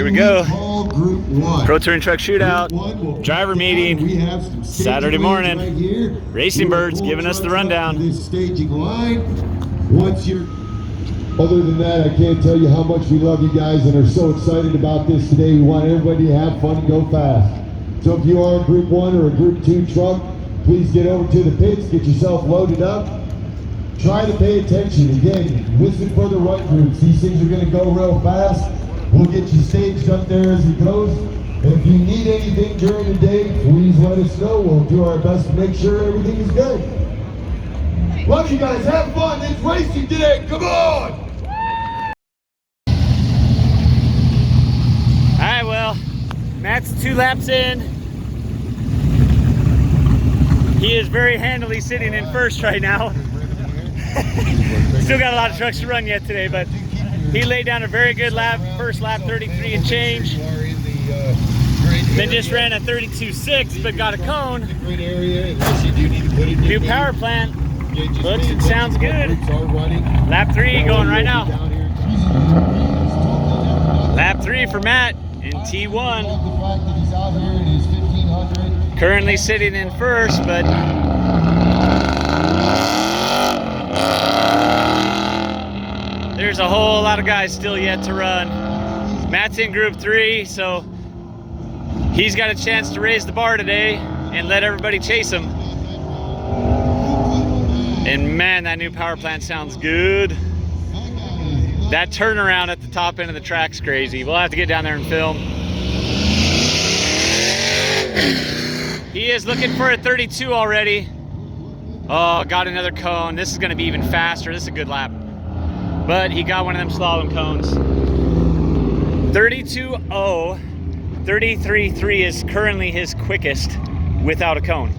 we go. Pro Touring Truck Shootout, driver meeting, Saturday morning. Racing Birds giving us the rundown. Other than that, I can't tell you how much we love you guys and are so excited about this today. We want everybody to have fun and go fast. So if you are a Group 1 or a Group 2 truck, please get over to the pits, get yourself loaded up. Try to pay attention. Again, listen for the right groups. These things are going to go real fast. We'll get you staged up there as it goes. And if you need anything during the day, please let us know. We'll do our best to make sure everything is good. Love you guys. Have fun. It's racing today. Come on! Alright, well, Matt's 2 laps in. He is very handily sitting in first right now. Still got a lot of trucks to run yet today, but he laid down a very good lap. First lap, 33 and change. Then just ran a 32.6, but got a cone. New power plant. Looks and sounds good. Lap 3 going right now. Lap 3 for Matt in T1. Currently sitting in first, but there's a whole lot of guys still yet to run. Matt's in Group 3, so he's got a chance to raise the bar today and let everybody chase him. And man, that new power plant sounds good. That turnaround at the top end of the track's crazy. We'll have to get down there and film. He is looking for a 32 already. Oh, got another cone. This is gonna be even faster. This is a good lap. But he got one of them slalom cones. 32.0, 33.3 is currently his quickest without a cone.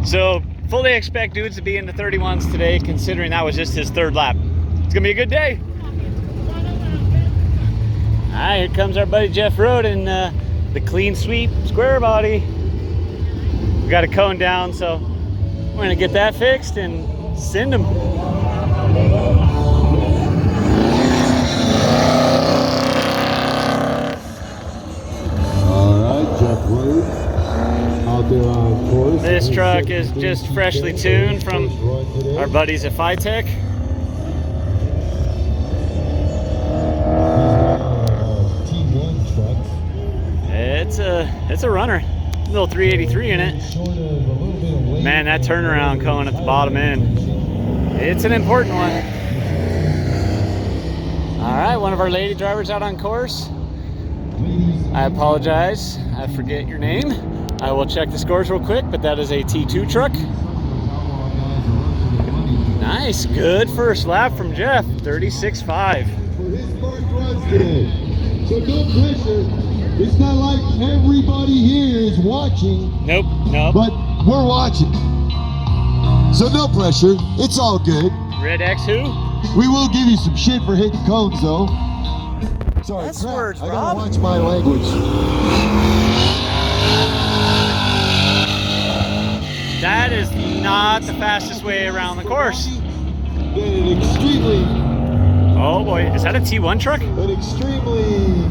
So fully expect dudes to be in the 31s today, considering that was just his 3rd lap. It's gonna be a good day. All right, here comes our buddy Jeff Road in the clean sweep square body. We got a cone down, so we're gonna get that fixed and send him. This truck is just freshly tuned from our buddies at Phytech. It's a runner. A little 383 in it. Man, that turnaround cone at the bottom end. It's an important one. All right, one of our lady drivers out on course. I apologize, I forget your name. I will check the scores real quick, but that is a T2 truck. Nice, good first lap from Jeff, 36.5. So no pressure. It's not like everybody here is watching. Nope. But we're watching. So no pressure. It's all good. Red X who? We will give you some shit for hitting cones though. Sorry, that's words, I Rob. gotta watch my language. That is not the fastest way around the course. An extremely... Oh boy, is that a T1 truck? An extremely...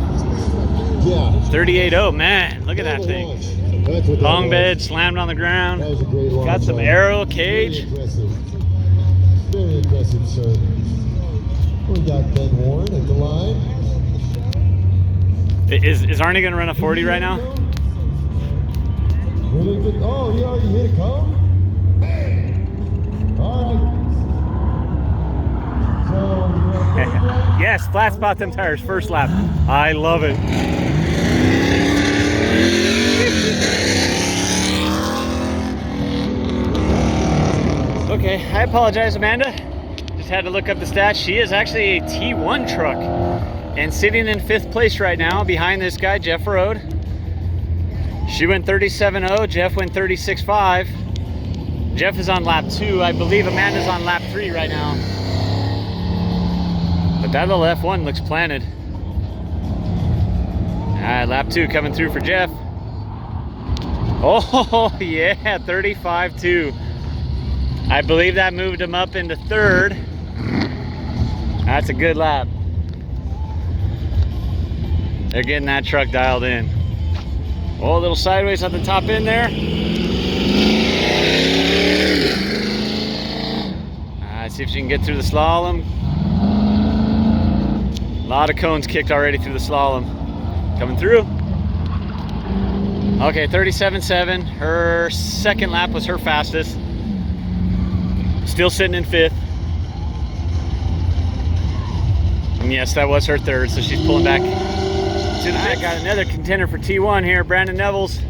Yeah. 38.0, man, look at that thing. Long bed, slammed on the ground. Got some aero cage. Very impressive, sir. We got Ben Warren at the line. Is Arnie gonna run a 40 right now? Really good. Oh, he already hit a cone? All right. So, yes, flat spot them tires, first lap. I love it. Okay, I apologize, Amanda. Just had to look up the stats. She is actually a T1 truck and sitting in 5th place right now behind this guy, Jeff Road. She went 37.0, Jeff went 36.5. Jeff is on lap 2. I believe Amanda's on lap 3 right now. But that little F1 looks planted. All right, lap 2 coming through for Jeff. Oh yeah, 35.2. I believe that moved him up into 3rd. That's a good lap. They're getting that truck dialed in. Oh, a little sideways at the top end there. Let's see if she can get through the slalom. A lot of cones kicked already through the slalom. Coming through. Okay, 37.7. Her second lap was her fastest. Still sitting in 5th. And yes, that was her 3rd, so she's pulling back to the pit. Got another contender for T1 here, Brandon Nevels.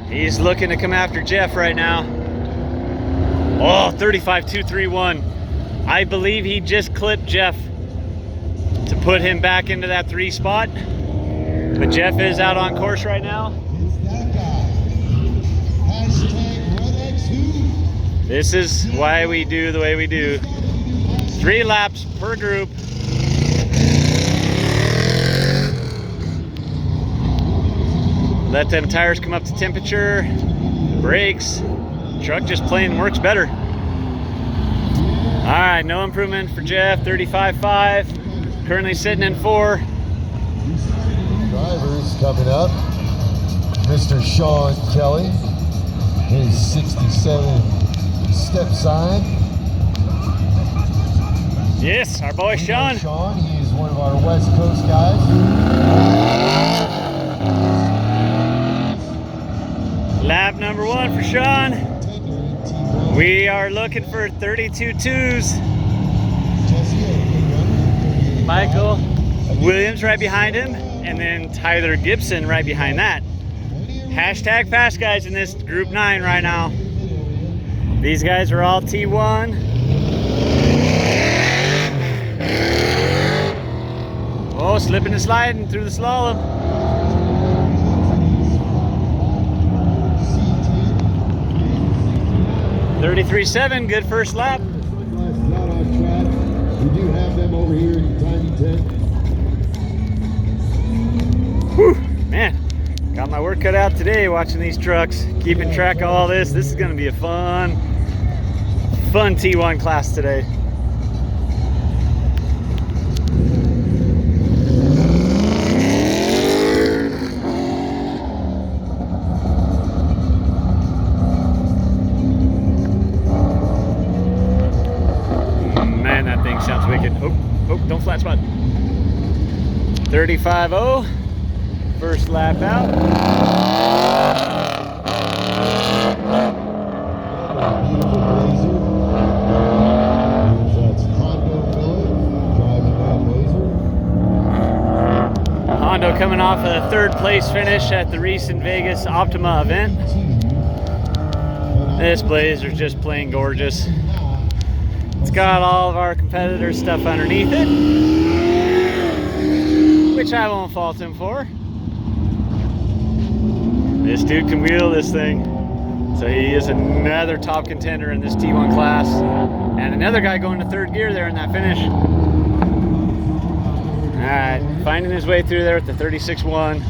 He's looking to come after Jeff right now. Oh, 35.231. I believe he just clipped Jeff to put him back into that 3 spot. But Jeff is out on course right now. This is why we do the way we do. 3 laps per group. Let them tires come up to temperature. Brakes. Truck just plain works better. All right, no improvement for Jeff. 35.5. Currently sitting in 4. Drivers coming up. Mr. Sean Kelly, his 67 step sign. Yes, our boy Sean. Sean, he is one of our West Coast guys. Lap number 1 for Sean. We are looking for 32.2s. Michael Williams right behind him, and then Tyler Gibson right behind that. Hashtag fast guys in this group 9 right now. These guys are all T1. Oh, slipping and sliding through the slalom. .33.7, good first lap. We do have them over here in Tiny Tent. Whew, man, got my work cut out today watching these trucks, keeping track of all this. This is going to be a fun T1 class today. Man, that thing sounds wicked. Oh, don't flat spot. 35.0. First lap out. Hondo coming off a 3rd place finish at the recent Vegas Optima event. This Blazer's just plain gorgeous. It's got all of our competitors' stuff underneath it, which I won't fault him for. This dude can wheel this thing. So he is another top contender in this T1 class. And another guy going to 3rd gear there in that finish. All right, finding his way through there at the 36.1.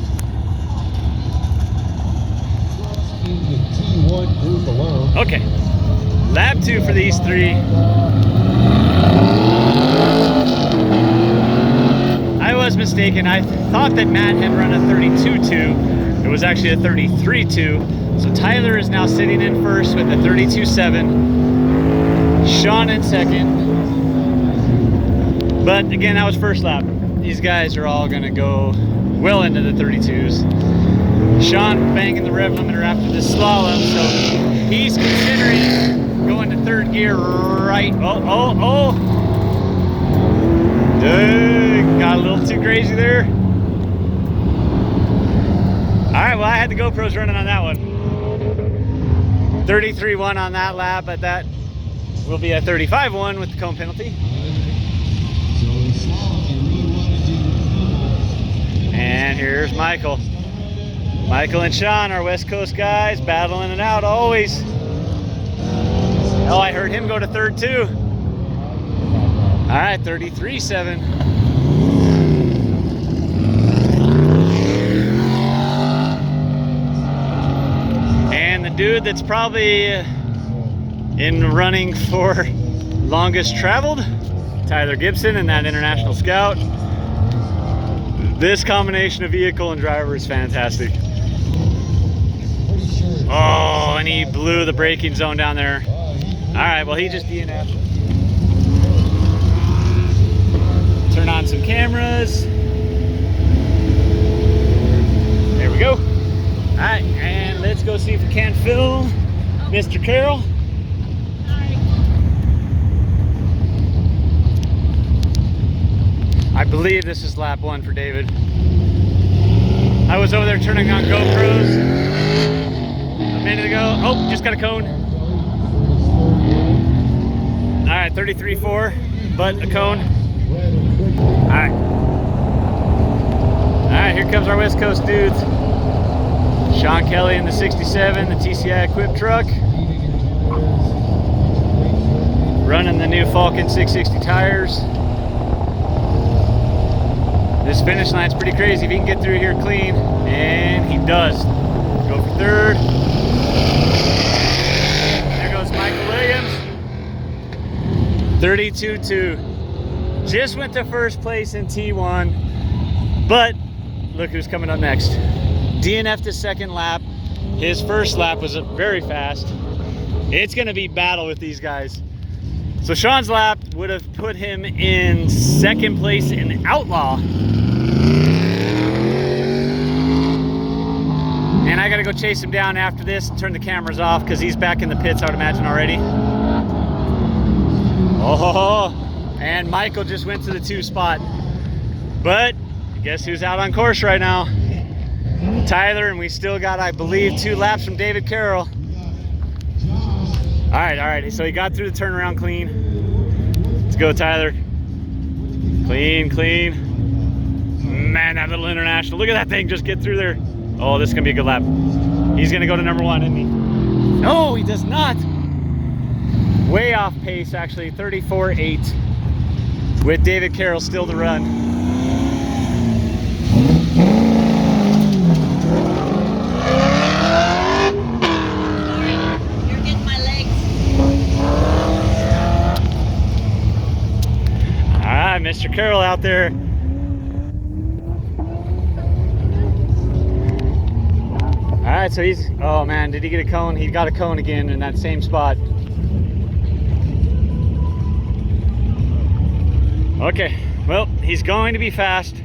Okay, lap 2 for these 3. I was mistaken. I thought that Matt had run a 32.2. It was actually a 33.2. So Tyler is now sitting in 1st with a 32.7. Sean in 2nd. But again, that was first lap. These guys are all gonna go well into the 32s. Sean banging the rev limiter after this slalom, so he's considering going to 3rd gear right. Oh. Dang, got a little too crazy there. All right, well, I had the GoPros running on that one. 33.1 on that lap, but that will be a 35.1 with the cone penalty. And here's Michael. Michael and Sean, our West Coast guys, battling it out always. Oh, I heard him go to 3rd too. All right, 33.7. And the dude that's probably in running for longest traveled, Tyler Gibson in that International Scout. This combination of vehicle and driver is fantastic. Oh, and he blew the braking zone down there. All right, well, he just DNF'd. Turn on some cameras. There we go. All right, and let's go see if we can't film Mr. Carroll. I believe this is lap 1 for David. I was over there turning on GoPros a minute ago. Oh, just got a cone. All right, 33.4, but a cone. All right. All right, here comes our West Coast dudes. Sean Kelly in the 67, the TCI equipped truck. Running the new Falcon 660 tires. This finish line's pretty crazy if he can get through here clean, and he does. Go for third. There goes Michael Williams. 32.2. Just went to first place in T1, but look who's coming up next. DNF'd his second lap. His first lap was very fast. It's gonna be battle with these guys. So Sean's lap would have put him in second place in Outlaw. And I gotta go chase him down after this and turn the cameras off because he's back in the pits, I would imagine, already. Oh, and Michael just went to the 2 spot. But guess who's out on course right now? Tyler, and we still got, I believe, 2 laps from David Carroll. All right, so he got through the turnaround clean. Let's go, Tyler. Clean. Man, that little International. Look at that thing just get through there. Oh, this is gonna be a good lap. He's gonna go to number 1, isn't he? No, he does not. Way off pace, actually, 34.8. With David Carroll still to run. You're getting my legs. Ah, Mr. Carroll out there. All right, so he's, oh man, did he get a cone? He got a cone again in that same spot. Okay, well, he's going to be fast.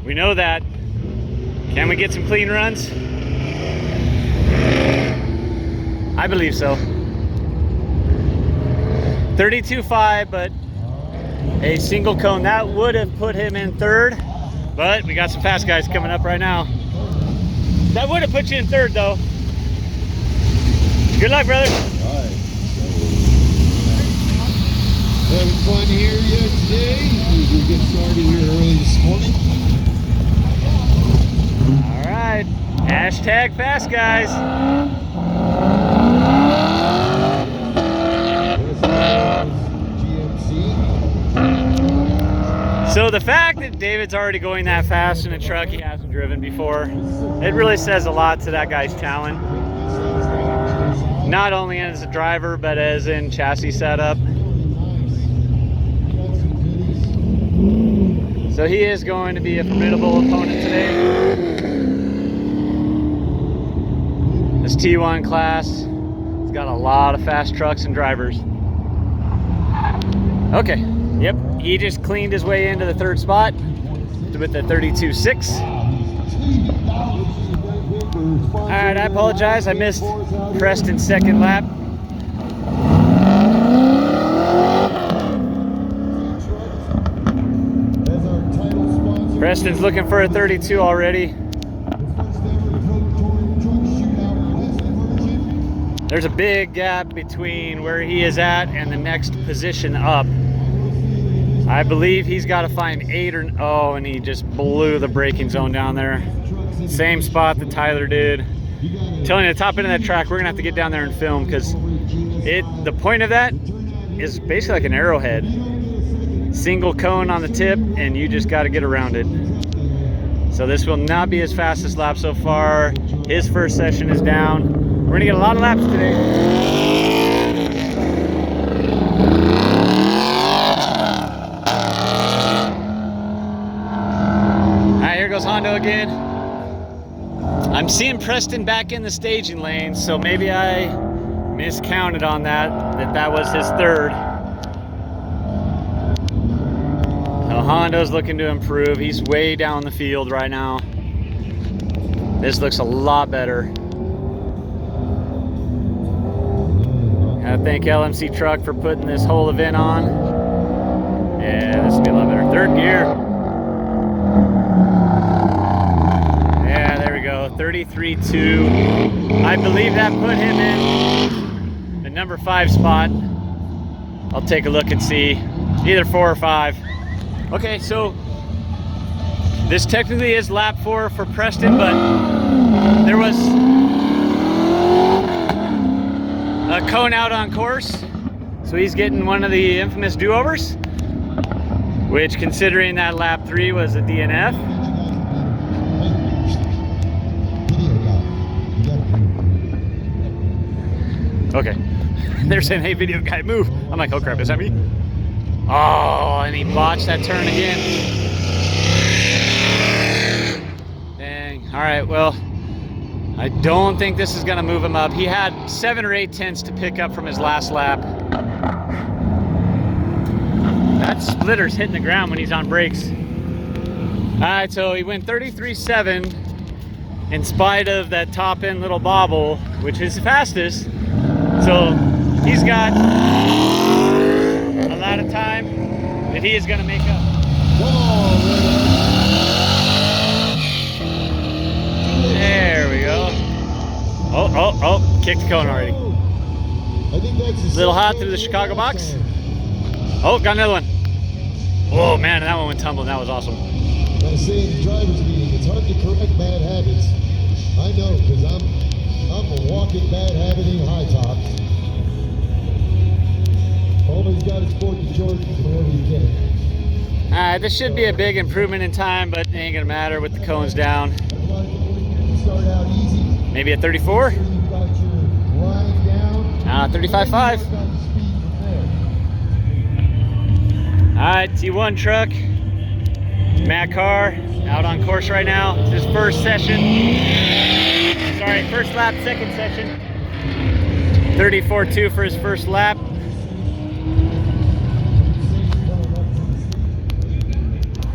We know that. Can we get some clean runs? I believe so. 32.5, but a single cone. That would have put him in third, but we got some fast guys coming up right now. That would have put you in third, though. Good luck, brother. All right. Having fun here yet today. We get started here early this morning. All right. Hashtag fast guys. So the fact that David's already going that fast in a truck he hasn't driven before, it really says a lot to that guy's talent. Not only as a driver, but as in chassis setup. So he is going to be a formidable opponent today. This T1 class has got a lot of fast trucks and drivers. Okay, yep, he just cleaned his way into the third spot with the 32.6. All right, I apologize, I missed Preston's second lap. Preston's looking for a 32 already. There's a big gap between where he is at and the next position up. I believe he's got to find 8 or, oh, and he just blew the braking zone down there. Same spot that Tyler did. I'm telling you, the top end of that track, we're gonna have to get down there and film because the point of that is basically like an arrowhead. Single cone on the tip and you just got to get around it. So this will not be his fastest lap so far. His first session is down. We're gonna get a lot of laps today. Hondo again. I'm seeing Preston back in the staging lane, so maybe I miscounted on that was his third. So Hondo's looking to improve. He's way down the field right now. This looks a lot better. I thank LMC Truck for putting this whole event on. Yeah, this will be a lot better. Third gear. Yeah, there we go. 33.2. I believe that put him in the number 5 spot. I'll take a look and see. Either 4 or 5. Okay, so this technically is lap 4 for Preston, but there was a cone out on course, so he's getting one of the infamous do-overs, which, considering that lap 3 was a DNF. Okay, they're saying, hey, video guy, move. I'm like, oh crap, is that me? Oh, and he botched that turn again. Dang. All right, well, I don't think this is gonna move him up. He had 7 or 8 tenths to pick up from his last lap. That splitter's hitting the ground when he's on brakes. All right, so he went 33.7 in spite of that top end little bobble, which is the fastest. So he's got a lot of time that he is gonna make up. There we go. Oh, kicked the cone already. I think that's A little hot through the Chicago box. Oh, got another one. Oh man, that one went tumbling. That was awesome. I say in the driver's meeting, it's hard to correct bad habits. I know, because I'm a walking bad habiting high top. Always got to sport the Jordans whenever you can. Alright, this should be a big improvement in time, but it ain't gonna matter with the cones down. Start out easy. Maybe at 34? 35.5. Alright, T1 truck. Matt Carr out on course right now. It's his first session. Sorry, first lap, second session. 34.2 for his first lap.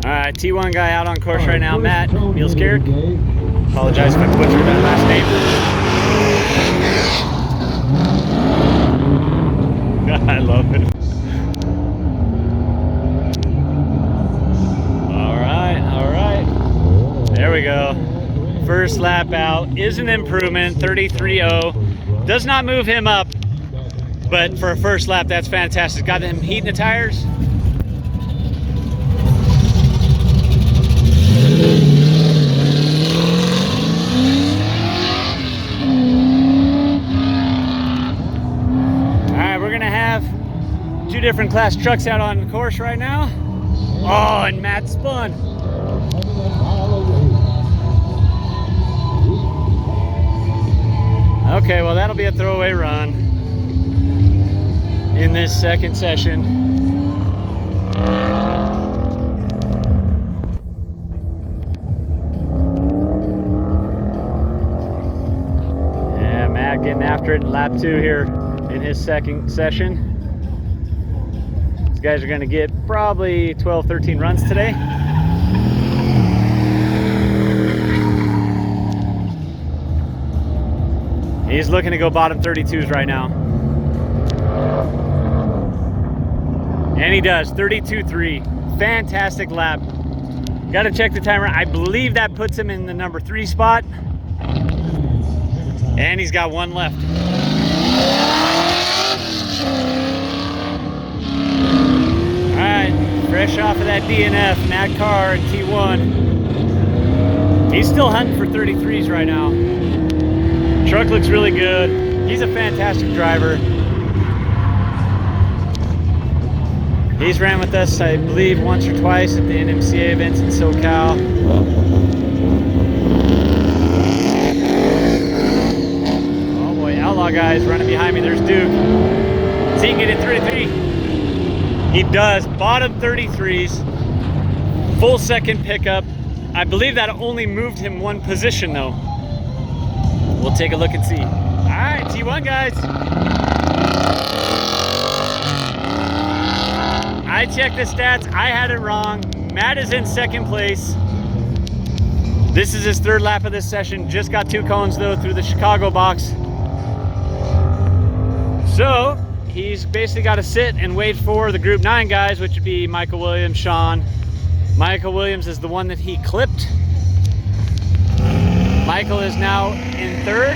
Alright, T1 guy out on course right now. Matt, feel scared? Apologize if I butchered that last name. I love it. Alright. There we go. First lap out is an improvement, 33.0. Does not move him up, but for a first lap, that's fantastic. Got him heating the tires. Two different class trucks out on the course right now. Oh, and Matt spun. Okay, well that'll be a throwaway run in this second session. Yeah, Matt getting after it in lap 2 here in his second session. These guys are going to get probably 12, 13 runs today. He's looking to go bottom 32s right now. And he does, 32.3. Fantastic lap. Got to check the timer. I believe that puts him in the number 3 spot. And he's got one left. Fresh off of that DNF, Matt Carr and T1. He's still hunting for 33s right now. Truck looks really good. He's a fantastic driver. He's ran with us, I believe, once or twice at the NMCA events in SoCal. Oh boy, Outlaw guys running behind me. There's Duke. So he can get it 33. He does, bottom 33s, full second pickup. I believe that only moved him one position though. We'll take a look and see. All right, T1 guys. I checked the stats, I had it wrong. Matt is in second place. This is his third lap of this session. Just got 2 cones though through the Chicago box. So he's basically got to sit and wait for the Group 9 guys, which would be Michael Williams, Sean. Michael Williams is the one that he clipped. Michael is now in third.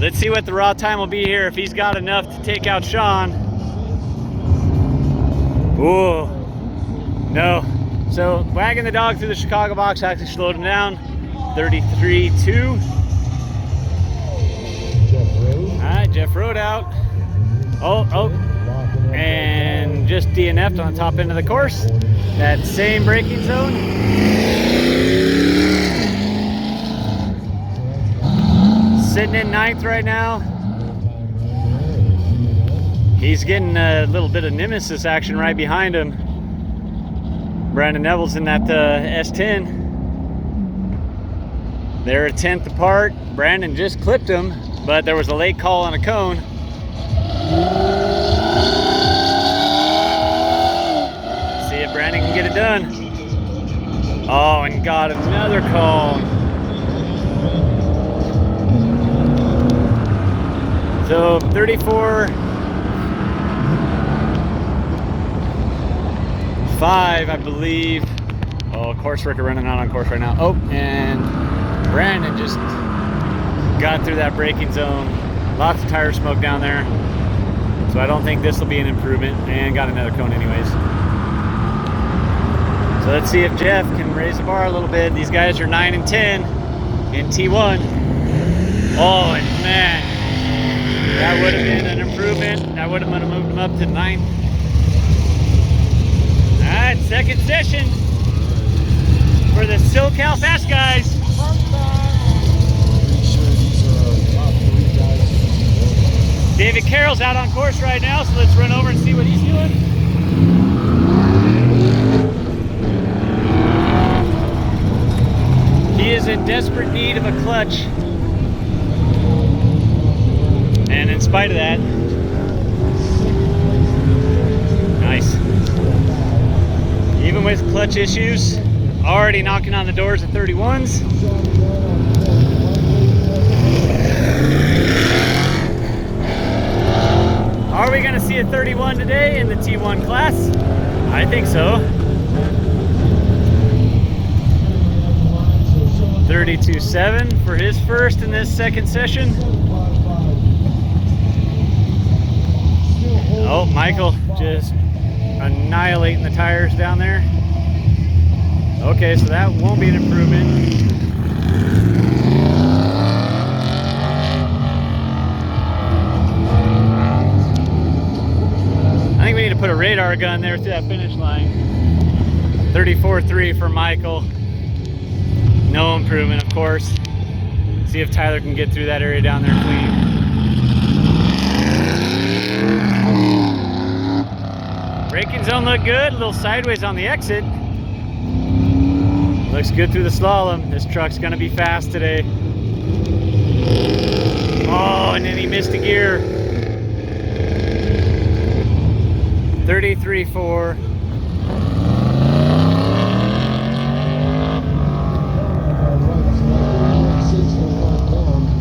Let's see what the raw time will be here, if he's got enough to take out Sean. Ooh, no. So wagging the dog through the Chicago box actually slowed him down. 33.2. All right, Jeff Road out. Oh, and just DNF'd on the top end of the course. That same braking zone. Sitting in 9th right now. He's getting a little bit of nemesis action right behind him. Brandon Neville's in that S10. They're a 10th apart. Brandon just clipped him, but there was a late call on a cone. See if Brandon can get it done. Oh, and got another call. So 34.5, I believe. Oh, course record running out on course right now. Oh, and Brandon just got through that braking zone. Lots of tire smoke down there. So I don't think this will be an improvement, and got another cone anyways. So let's see if Jeff can raise the bar a little bit. These guys are 9 and 10 in T1. Oh, and man, that would have been an improvement. That would have moved him up to 9th. All right, second session for the SoCal Fast guys. David Carroll's out on course right now, so let's run over and see what he's doing. He is in desperate need of a clutch. And in spite of that, nice. Even with clutch issues, already knocking on the doors of 31s. Are we going to see a 31 today in the T1 class? I think so. 32.7 for his first in this second session. Oh, Michael just annihilating the tires down there. Okay, so that won't be an improvement. I think we need to put a radar gun there through that finish line. 34.3 for Michael. No improvement, of course. See if Tyler can get through that area down there clean. Braking zone looked good, a little sideways on the exit. Looks good through the slalom. This truck's gonna be fast today. Oh, and then he missed a gear. 33.4.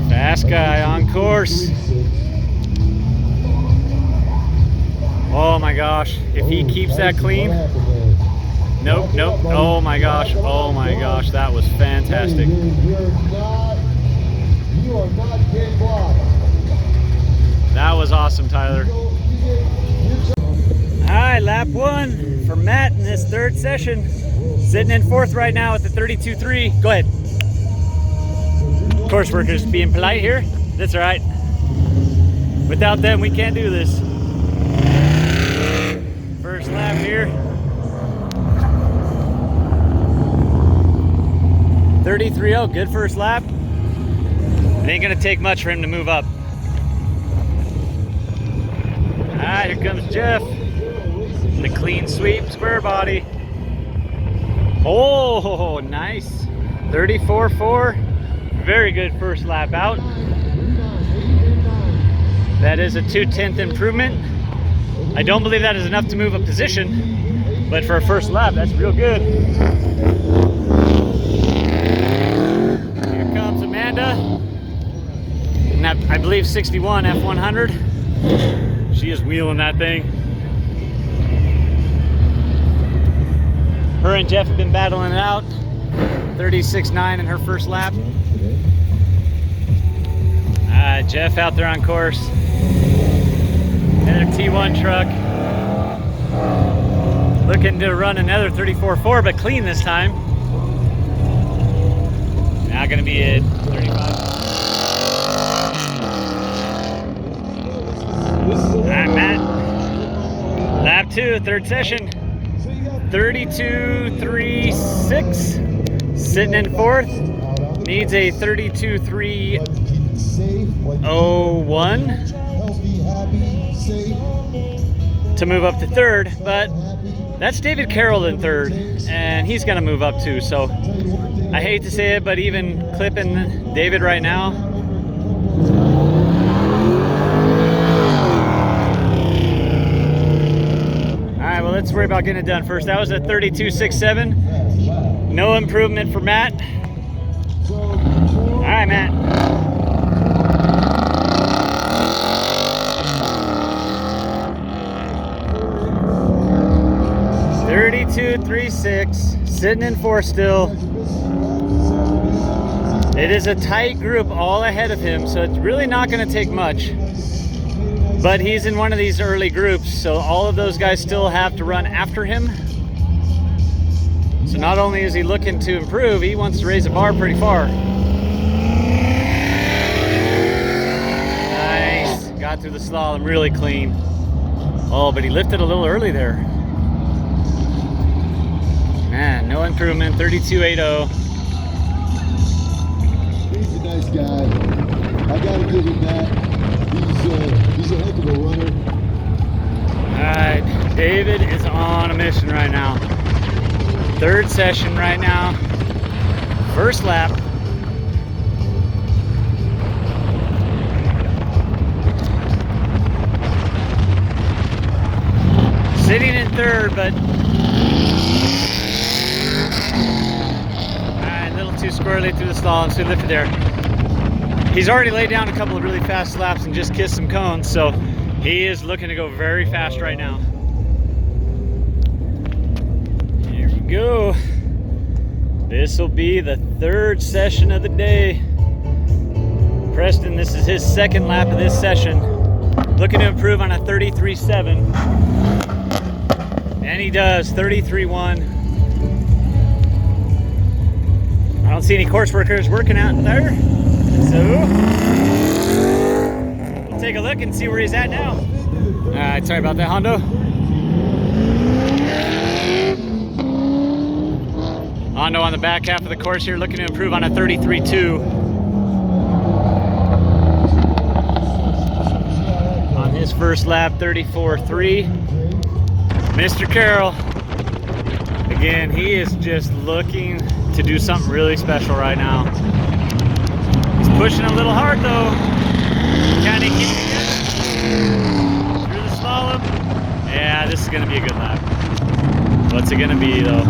Fast guy on course. Oh my gosh, if he keeps that clean. Nope. Oh my gosh, that was fantastic. That was awesome, Tyler. All right, lap 1 for Matt in this third session. Sitting in 4th right now at the 32.3. Go ahead. Course workers being polite here. That's all right. Without them, we can't do this. First lap here. 33.0, good first lap. It ain't gonna take much for him to move up. All right, here comes Jeff. The clean sweep, square body. Oh, nice. 34.4. Very good first lap out. That is a 2/10 improvement. I don't believe that is enough to move a position, but for a first lap, that's real good. Here comes Amanda. And that, I believe, 61 F100. She is wheeling that thing. Her and Jeff have been battling it out. 36.9 in her first lap. Jeff out there on course. Another T1 truck. Looking to run another 34.4, but clean this time. Now gonna be at 35. Alright, Matt. Lap 2, third session. 32.36. Sitting in fourth. Needs a 32.301 to move up to third, but that's David Carroll in third, and he's gonna move up too. So I hate to say it, but even clipping David right now, all right, well, let's worry about getting it done first. That was a 32.67. No improvement for Matt. All right, Matt. 32.36, sitting in fourth still. It is a tight group all ahead of him, so it's really not going to take much. But he's in one of these early groups, so all of those guys still have to run after him. So not only is he looking to improve, he wants to raise the bar pretty far. Nice. Got through the slalom really clean. Oh, but he lifted a little early there. Man, no improvement. 32.80. He's a nice guy. I gotta give him that. He's a heck of a runner. Alright, David is on a mission right now. Third session right now. First lap. Sitting in third, but a little too squirrely through the slalom, so he lifted there. He's already laid down a couple of really fast laps and just kissed some cones, so he is looking to go very fast right now. Here we go. This will be the third session of the day. Preston, this is his second lap of this session. Looking to improve on a 33.7. And he does, 33.1. I don't see any course workers working out there. So we'll take a look and see where he's at now. Alright, sorry about that, Hondo. Hondo on the back half of the course here, looking to improve on a 33.2. On his first lap, 34.3. Mr. Carroll, again, he is just looking to do something really special right now. He's pushing a little hard though. Kind of keeping it through the slalom. Yeah, this is gonna be a good lap. What's it gonna be though?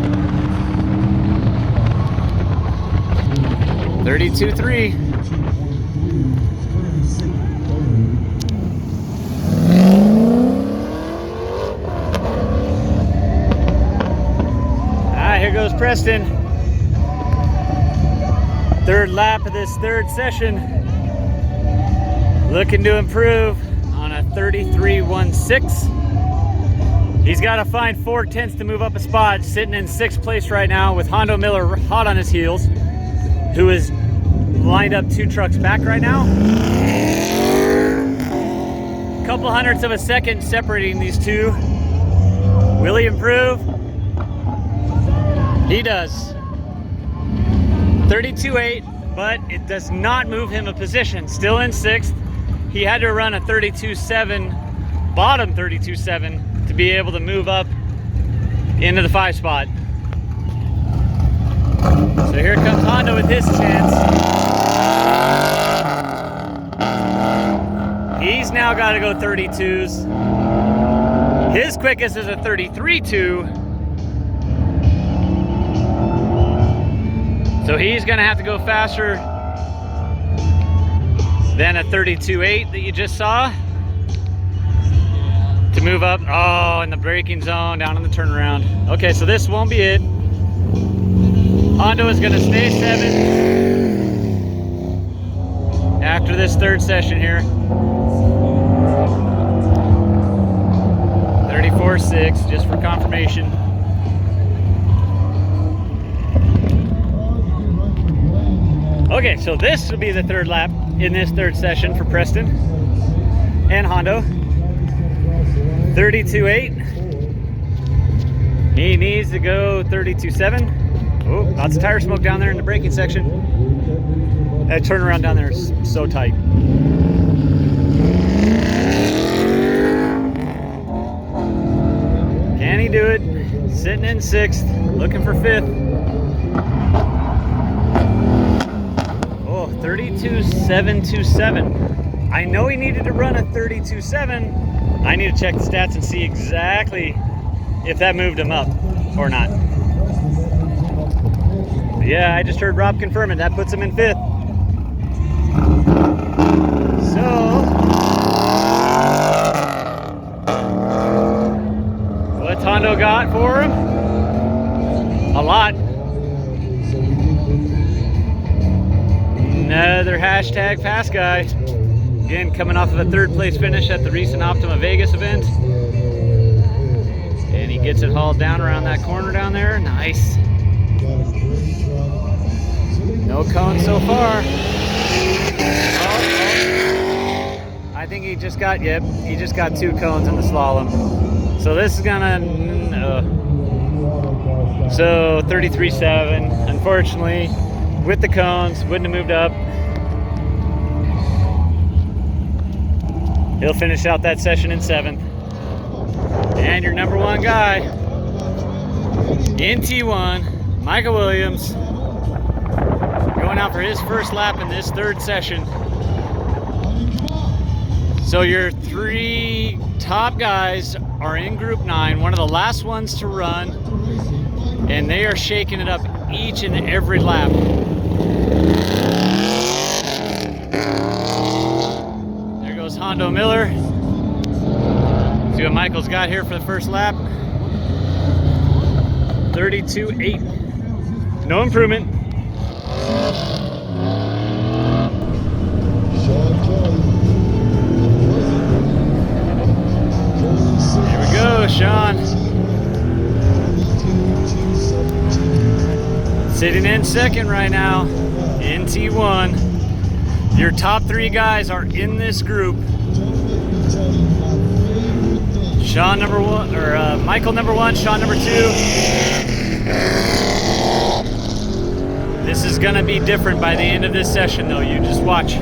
32.3. Here goes Preston. Third lap of this third session. Looking to improve on a 33.16. He's got to find 4/10 to move up a spot. Sitting in sixth place right now with Hondo Miller hot on his heels, who is lined up 2 trucks back right now. A couple hundredths of a second separating these two. Will he improve? He does. 32.8, but it does not move him a position. Still in sixth. He had to run a 32.7, bottom 32.7, to be able to move up into the 5 spot. So here comes Honda with his chance. He's now got to go 32s. His quickest is a 33.2. So he's going to have to go faster than a 32.8 that you just saw to move up. Oh, in the braking zone, down in the turnaround. Okay, so this won't be it. Hondo is going to stay 7 after this third session here. 34.6, just for confirmation. Okay, so this will be the third lap in this third session for Preston and Hondo. 32.8. He needs to go 32.7. Oh, lots of tire smoke down there in the braking section. That turnaround down there is so tight. Can he do it? Sitting in 6th, looking for 5th. Oh, 32.727. I know he needed to run a 32.7. I need to check the stats and see exactly if that moved him up or not. But yeah, I just heard Rob confirm it. That puts him in 5th. So, what's Hondo got for him? A lot. Another hashtag fast guy. Again, coming off of a 3rd place finish at the recent Optima Vegas event. And he gets it hauled down around that corner down there. Nice. No cone so far. Oh. I think he just got, yep, he just got 2 cones in the slalom. So this is gonna, so 33.7. Unfortunately, with the cones, wouldn't have moved up. He'll finish out that session in 7th. And your number 1 guy in T1, Michael Williams, going out for his first lap in this 3rd session. So your 3 top guys are in Group 9, one of the last ones to run, and they are shaking it up each and every lap. There goes Hondo Miller. See what Michael's got here for the first lap. 32.8. No improvement. Here we go, Sean. Sitting in 2nd right now in T1. Your top 3 guys are in this group. Sean number 1, or Michael number 1, Sean number 2. This is gonna be different by the end of this session though, you just watch.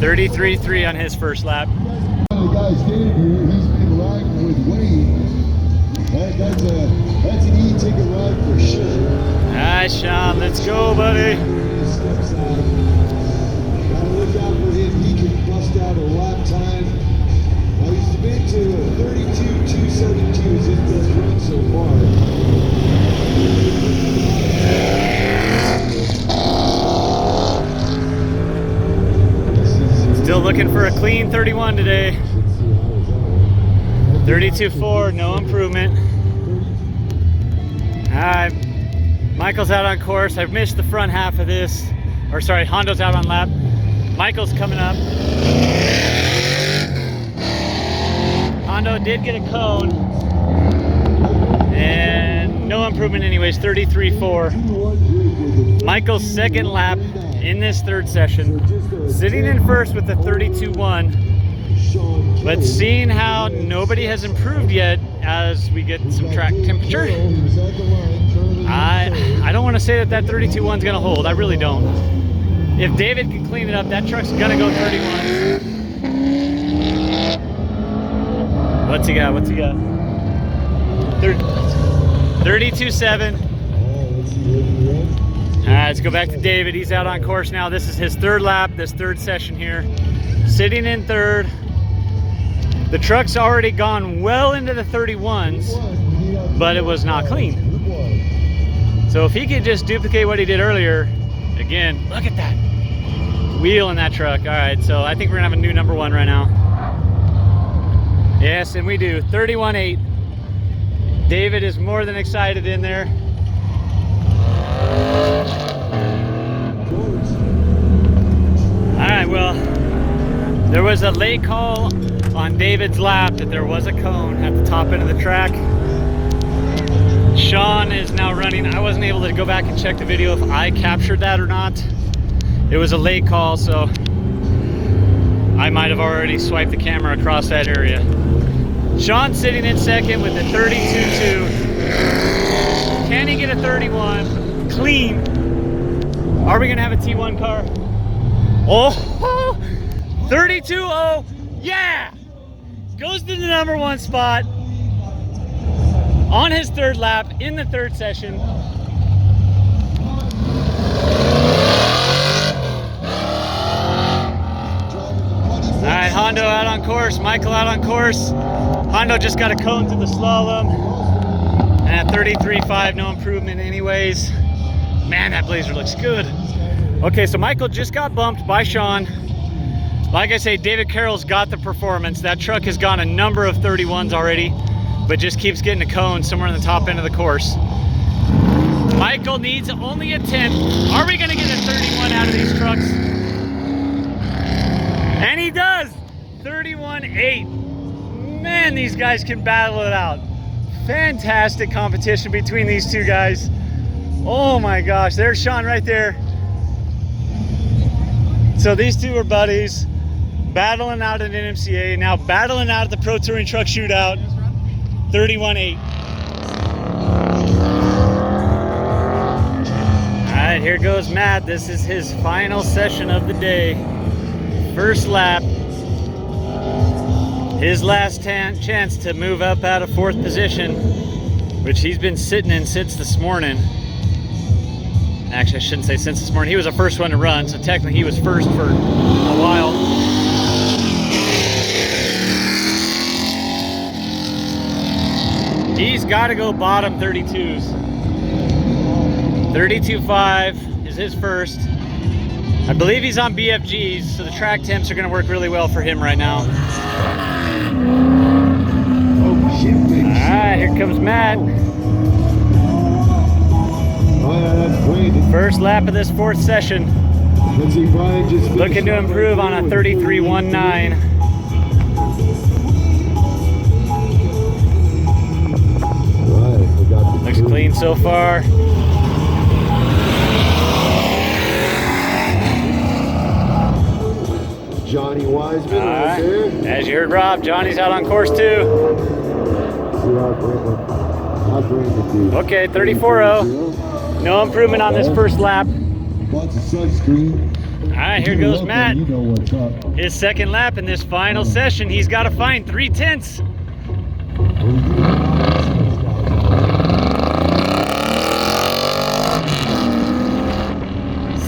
33.3 on his first lap. The guy standing here, he's been riding with Wade. That's an e-ticket ride for sure. Alright, Sean, let's go, buddy. Gotta look out for him. He can bust out a lap time. Now he's been to 32.272 is his best run so far. Still looking for a clean 31 today. 32.4, no improvement. Alright, Michael's out on course. I've missed the front half of this. Or sorry, Hondo's out on lap. Michael's coming up. Hondo did get a cone. And no improvement anyways, 33.4. Michael's 2nd lap in this 3rd session. Sitting in 1st with the 32.1. But seeing how nobody has improved yet as we get some track temperature, I don't want to say that 32.1 is going to hold. I really don't. If David can clean it up, that truck's going to go 31. What's he got? 32.7. All right, let's go back to David. He's out on course now. This is his third lap, this third session here. Sitting in third. The truck's already gone well into the 31s, but it was not clean. So if he could just duplicate what he did earlier, again, look at that wheel in that truck. All right, so I think we're gonna have a new number one right now. Yes, and we do, 31.8. David is more than excited in there. All right, well, there was a late call on David's lap that there was a cone at the top end of the track. Sean is now running. I wasn't able to go back and check the video if I captured that or not. It was a late call, so I might have already swiped the camera across that area. Sean sitting in second with a 32.2. Can he get a 31 clean? Are we gonna have a T1 car? Oh, 32.0, yeah! Goes to the number one spot on his third lap in the third session. All right, Hondo out on course, Michael out on course. Hondo just got a cone through the slalom. And at 33.5, no improvement anyways. Man, that Blazer looks good. Okay, so Michael just got bumped by Sean. Like I say, David Carroll's got the performance. That truck has gone a number of 31s already, but just keeps getting a cone somewhere in the top end of the course. Michael needs only a 10. Are we gonna get a 31 out of these trucks? And he does, 31.8. Man, these guys can battle it out. Fantastic competition between these two guys. Oh my gosh, there's Sean right there. So these two are buddies, battling out at NMCA, now battling out at the Pro Touring Truck Shootout, 31.8. All right, here goes Matt. This is his final session of the day. First lap. His last chance to move up out of fourth position, which he's been sitting in since this morning. Actually, I shouldn't say since this morning. He was the first one to run, so technically he was first for a while. He's got to go bottom 32s. 32.5 is his first. I believe he's on BFGs, so the track temps are going to work really well for him right now. Alright, here comes Matt. First lap of this fourth session. Looking to improve on a 33.19. Looks clean so far. Johnny Wiseman right there. As you heard Rob, Johnny's out on course too. Okay, 34.0. No improvement on this first lap. Lots of sunscreen. All right, here goes Matt. You know what's up. His second lap in this final session. He's got to find 3/10.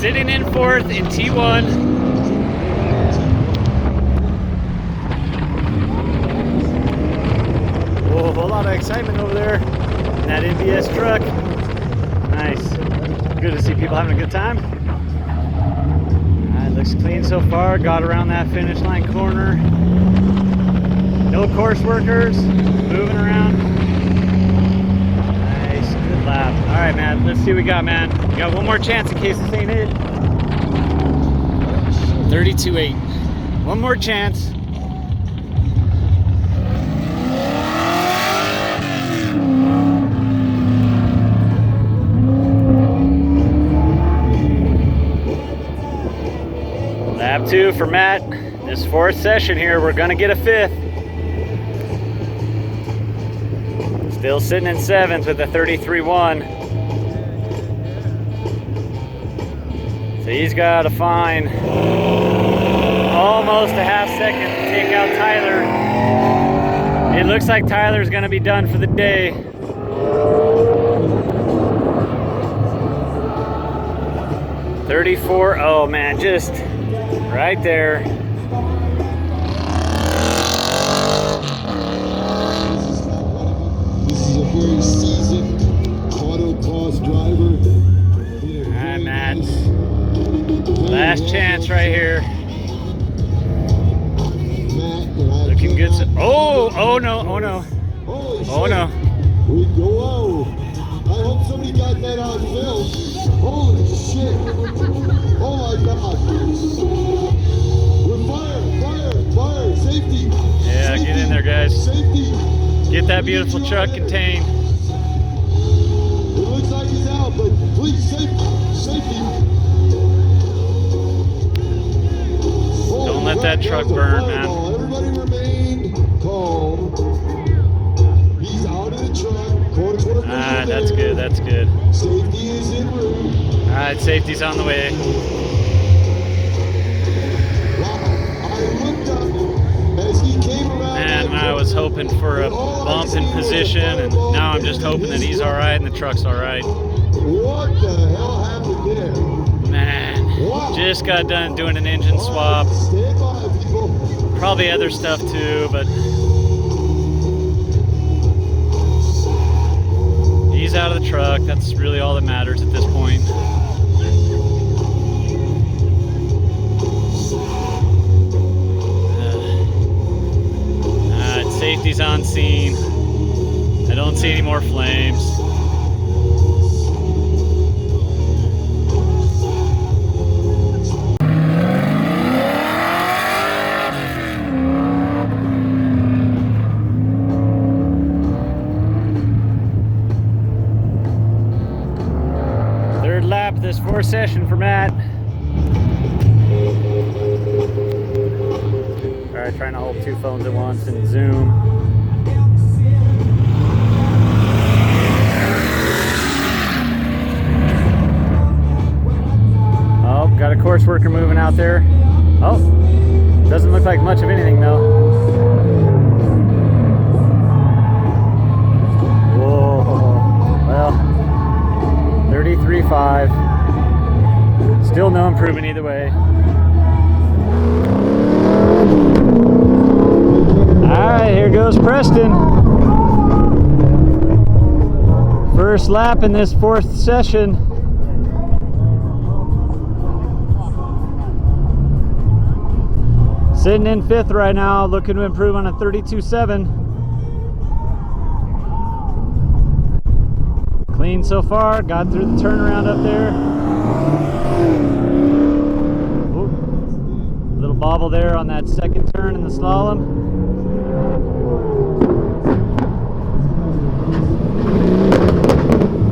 Sitting in fourth in T1. Whoa, a whole lot of excitement over there in that NBS truck. Nice. Good to see people having a good time. All right, looks clean so far. Got around that finish line corner. No course workers moving around. Nice, good lap. All right, man, let's see what we got, man. We got one more chance in case this ain't it. 32.8. One more chance. Lap 2 for Matt. This fourth session here, we're gonna get a fifth. Still sitting in seventh with a 33.1. So he's got to find almost a half second to take out Tyler. It looks like Tyler's gonna be done for the day. 34. Oh man, just right there. This is a very seasoned autocross driver. All right, Matt. Last chance right here. Looking good. Oh no, oh no. Oh no. Whoa. I hope somebody got that on film. Holy shit. Oh my God. We're fire. Safety. Yeah, Safety. get in there, guys. Safety. Get that beautiful truck contained. It looks like he's out, but please, safety. Don't let that truck burn, man. Everybody remain calm. He's out of the truck. Ah, that's good, that's good. Safety is en route. All right, safety's on the way. Wow, I looked up as he came around. Man, I was hoping for a bump in position, and now I'm just hoping that he's all right and the truck's all right. What the hell happened there? Man, just got done doing an engine swap. Stand by, people. Probably other stuff too, but he's out of the truck. That's really all that matters at this point. Safety's on scene. I don't see any more flames. Third lap of this fourth session for Matt. Alright, trying to hold two phones at once and zoom. Oh, got a course worker moving out there. Oh, doesn't look like much of anything though. Whoa, well, 33.5. Still no improvement either way. Alright, here goes Preston. First lap in this fourth session. Sitting in fifth right now, looking to improve on a 32.7. Clean so far, got through the turnaround up there. Ooh, little bobble there on that second turn in the slalom.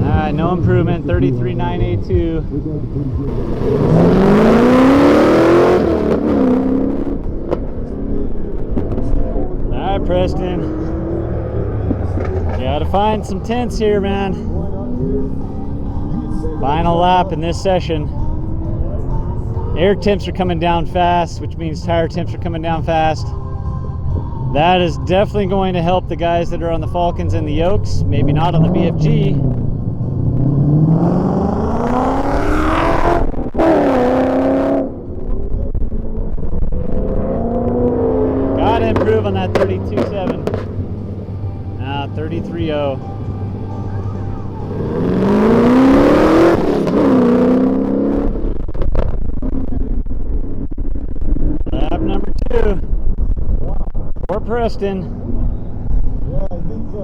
Alright, no improvement, 33.982. Alright, Preston. Gotta find some tenths here, man. Final lap in this session. Air temps are coming down fast, which means tire temps are coming down fast. That is definitely going to help the guys that are on the Falcons and the Yokes, maybe not on the BFG. Gotta improve on that 32.7. Now 33.0. Lap number 2. For Preston. Yeah, I think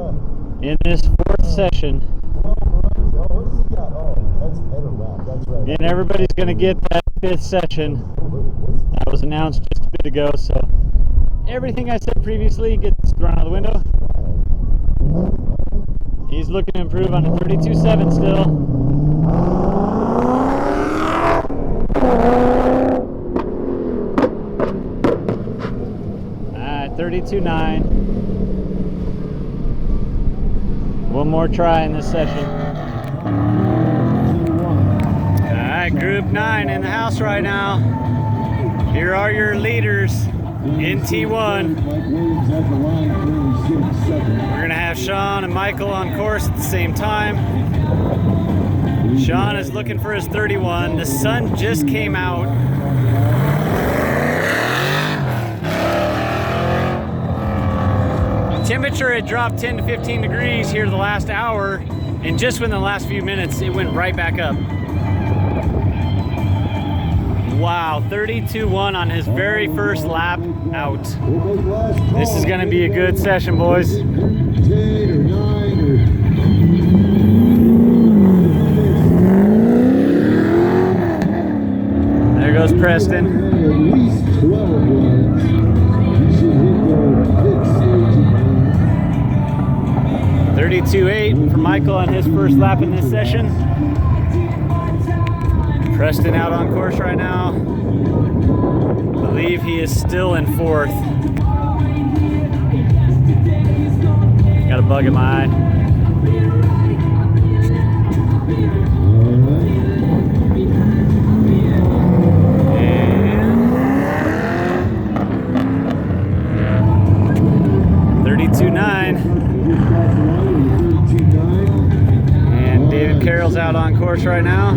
in this fourth session. what's he got? Oh, that's header wrap. That's right. And everybody's going to get that fifth session. That was announced just a bit ago, so everything I said previously gets thrown out of the window. He's looking to improve on a 32.7 still. Alright, 32.9. One more try in this session. Alright, Group 9 in the house right now. Here are your leaders in T1. We're going to have Sean and Michael on course at the same time. Sean is looking for his 31. The sun just came out. Temperature had dropped 10 to 15 degrees here the last hour, and just within the last few minutes, it went right back up. Wow, 32-1 on his very first lap out. This is gonna be a good session, boys. 10 or 9 or... There goes Preston. At least 12 runs. You should hit the pit staging. 32-8 for Michael on his first lap in this session. Preston out on course right now. I believe he is still in 4th. Got a bug in my eye. And 32-9. And David Carroll's out on course right now.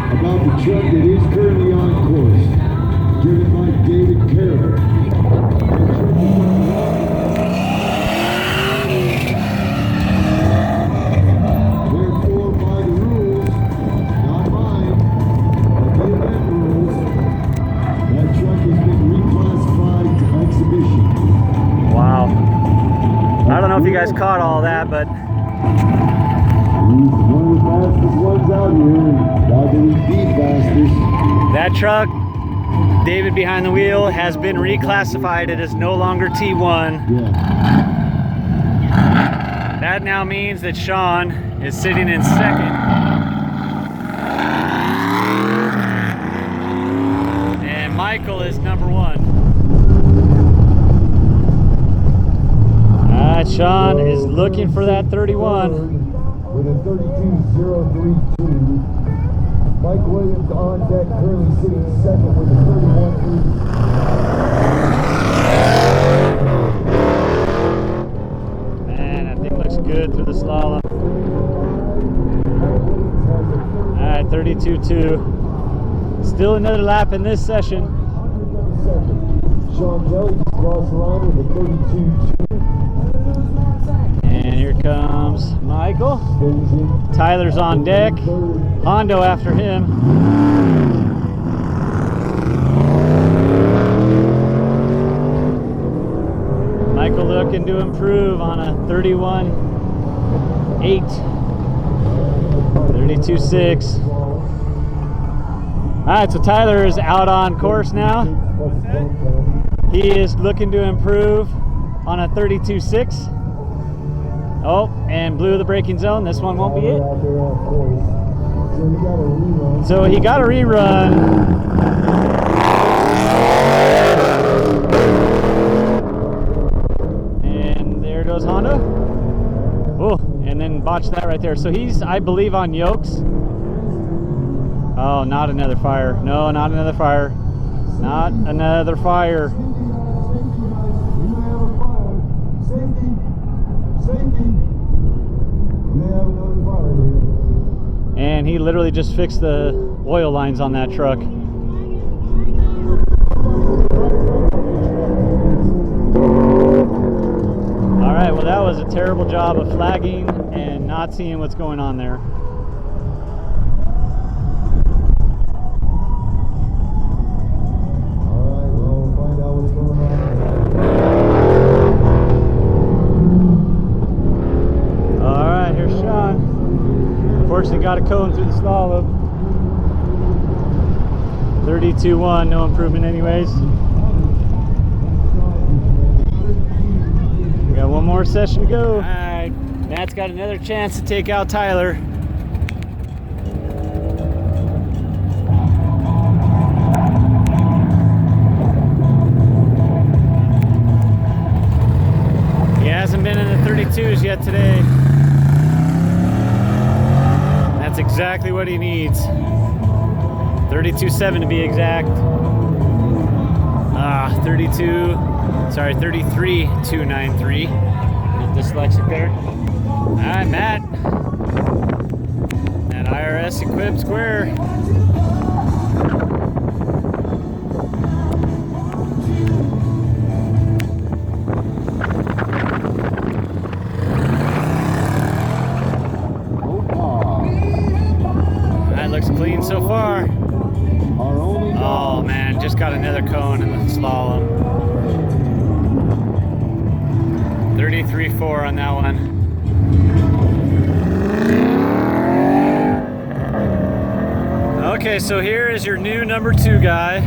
About the truck that is currently on course, driven by David Carroll. Therefore, by the rules, not mine, but the event rules, that truck has been reclassified to exhibition. Wow. I don't know if you guys caught all that, but He's one of the fastest ones out here, and I believe the fastest. that truck, David behind the wheel, has been reclassified. It is no longer T1. Yeah. That now means that Sean is sitting in 2nd. And Michael is number 1. All right, Sean is looking for that 31. With a 32.032. Mike Williams on deck, currently sitting 2nd with a 31.80. Man, that thing looks good through the slalom. All right, 32.2. Still another lap in this session. Sean Kelly just crossed the line with a 32.2. And here comes Michael. Tyler's on deck. Hondo after him. Michael looking to improve on a 31.8. 32.6. All right, so Tyler is out on course now. He is looking to improve on a 32.6. Oh, and blew the braking zone. This one won't be it. So he got a rerun. And there goes Honda. Oh, and then botched that right there. So he's, I believe, on yokes. Oh, not another fire. No, not another fire. Not another fire. And he literally just fixed the oil lines on that truck. All right, well, that was a terrible job of flagging and not seeing what's going on there. Unfortunately, got a cone through the slalom. 32.1, no improvement anyways. We got one more session to go. All right, Matt's got another chance to take out Tyler. He hasn't been in the 32s yet today. That's exactly what he needs. 32.7 to be exact. 33.293. Dyslexic there. Alright, Matt. That IRS equipped square. That looks clean so far. Oh man, just got another cone in the slalom. 33.4 on that one. Okay, so here is your new number 2 guy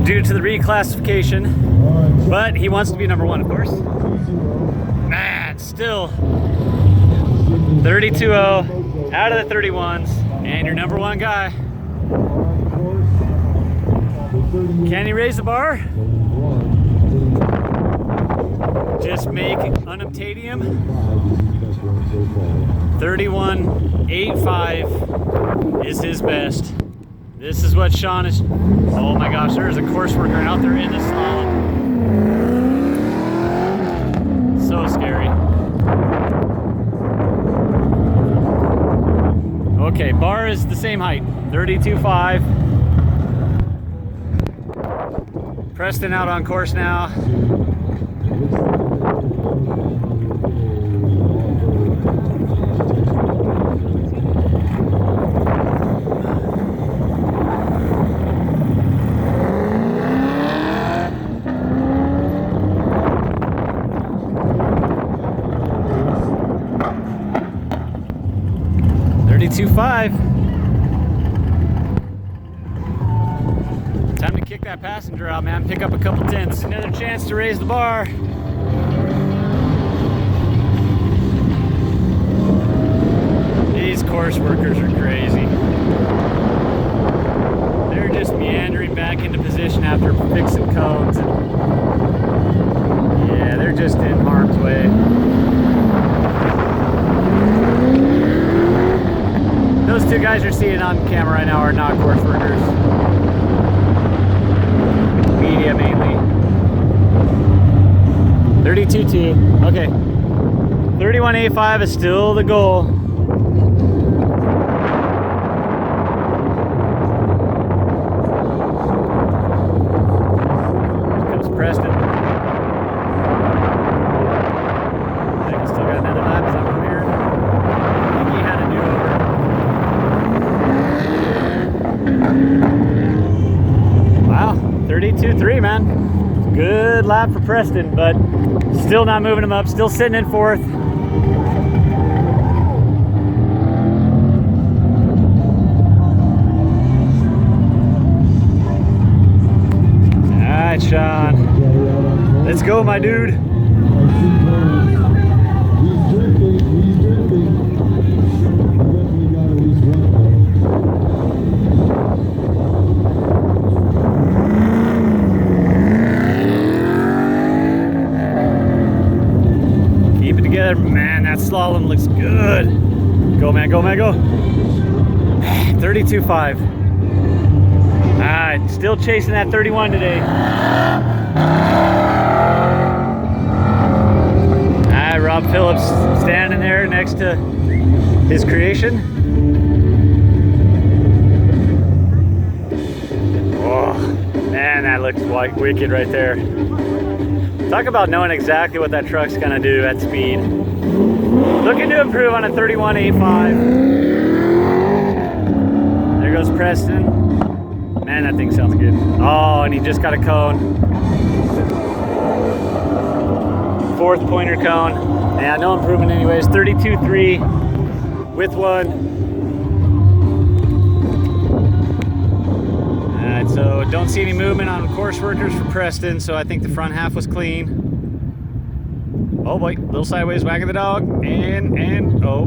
due to the reclassification, but he wants to be number 1, of course. Man, still 32.0 out of the 31s, and your number 1 guy. Can he raise the bar? Just make Untitled 31.85 is his best. This is what Sean is. Oh my gosh, there's a course worker out there in the slalom. So scary. Okay, bar is the same height, 32.5. Preston out on course now. Time to kick that passenger out, man. Pick up a couple tenths. Another chance to raise the bar. These course workers are crazy. They're just meandering back into position after fixing cones. Yeah, they're just in harm's way. Those 2 guys you're seeing on camera right now are not course workers. Media mainly. 32.2. Okay. 31.85 is still the goal. Here comes Preston. I think he's still got another lap somewhere here. I think he had a do-over. Wow, 32.3, man. Good lap for Preston, but still not moving him up, still sitting in 4th. All right, Sean. Let's go, my dude. He's drifting. He's drifting. Definitely got at least one. Keep it together. Man, that slalom looks good. Go, man, go, man, go. 32.5. All right, still chasing that 31 today. All right, Rob Phillips standing there next to his creation. Oh, man, that looks wicked right there. Talk about knowing exactly what that truck's gonna do at speed. Looking to improve on a 31.85. There goes Preston. Man, that thing sounds good. Oh, and he just got a cone. 4th pointer cone. Yeah, no improvement anyways. 32.3 with 1. Alright, so don't see any movement on course workers for Preston, so I think the front half was clean. Oh boy, little sideways wagging the dog, and oh.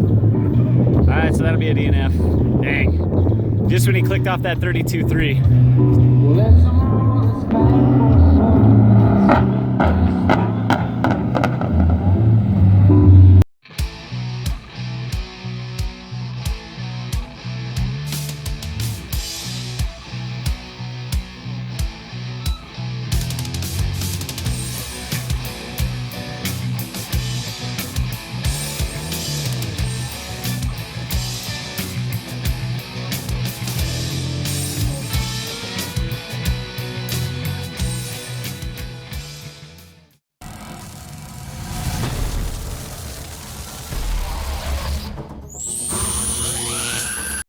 Alright, so that'll be a DNF. Dang. Just when he clicked off that 32.3.